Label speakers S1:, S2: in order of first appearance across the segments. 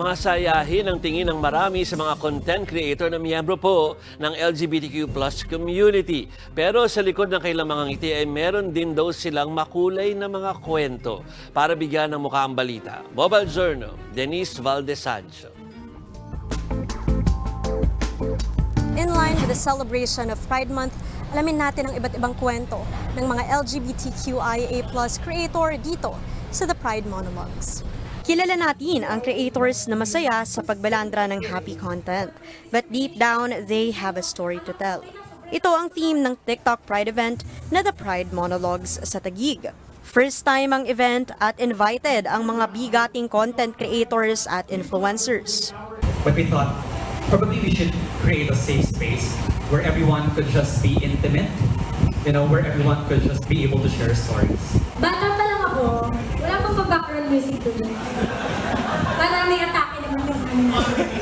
S1: Masayahin ang tingin ng marami sa mga content creator na miyembro po ng LGBTQ plus community. Pero sa likod ng kailang mga ngiti ay meron din daw silang makulay na mga kwento para bigyan ng mukha ang balita. Mobile Journal, Denise Valdez Sancho.
S2: In line with the celebration of Pride Month, alamin natin ang iba't ibang kwento ng mga LGBTQIA+ creator dito sa The Pride Monologues. Kilala natin ang creators na masaya sa pagbalandra ng happy content, but deep down, they have a story to tell. Ito ang theme ng TikTok Pride event na The Pride Monologues sa Taguig. First time ang event at invited ang mga bigating content creators at influencers.
S3: But we thought probably we should create a safe space where everyone could just be intimate, where everyone could just be able to share stories.
S4: Bata pa lang ako, wala pang background music doon. Parang may atake naman yung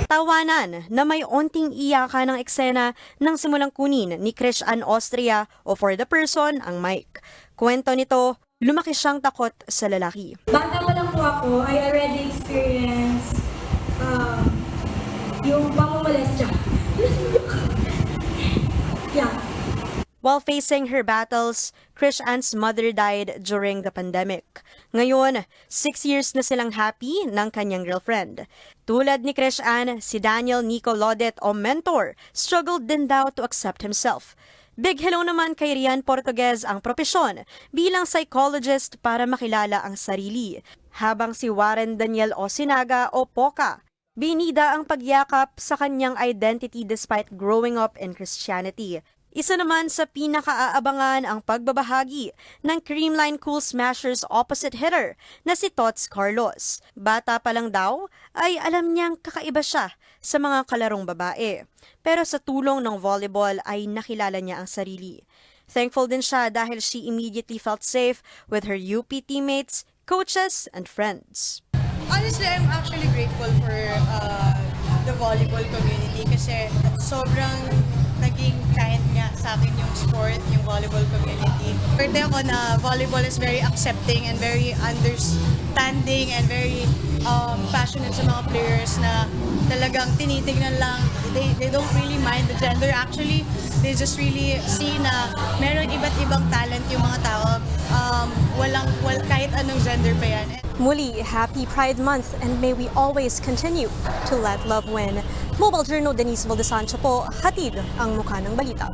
S2: Tawanan na may onting iyakan ng eksena nang simulang kunin ni Krish Ann Austria o For the Person ang mic. Kwento nito, lumaki siyang takot sa lalaki.
S4: Bata pa lang po ako, I already experienced yung pamumolestya. Yeah.
S2: While facing her battles, Krish Ann's mother died during the pandemic. Ngayon, 6 years na silang happy ng kanyang girlfriend. Tulad ni Krish Ann, si Daniel Nico Lodet o mentor, struggled din daw to accept himself. Big hello naman kay Rian Portuguez ang propesyon bilang psychologist para makilala ang sarili. Habang si Warren Daniel Osinaga o Poca, binida ang pagyakap sa kanyang identity despite growing up in Christianity. Isa naman sa pinakaaabangan ang pagbabahagi ng Creamline Cool Smashers opposite hitter na si Tots Carlos. Bata pa lang daw ay alam niyang kakaiba siya sa mga kalarong babae. Pero sa tulong ng volleyball ay nakilala niya ang sarili. Thankful din siya dahil she immediately felt safe with her UP teammates, coaches, and friends.
S5: Honestly, I'm actually grateful for the volleyball community kasi sobrang naging kind nga sa akin yung sport, yung volleyball community. Pwede ako na volleyball is very accepting and very understanding and very passionate sa mga players na talagang tinitignan lang. They don't really mind the gender. Actually, they just really see na meron iba't ibang talent yung mga tao. Kahit anong gender pa yan.
S2: Muli, happy Pride Month and may we always continue to let love win. Mobile Journal, Denise Valdez Sancho po, hatid ang mukha ng balita.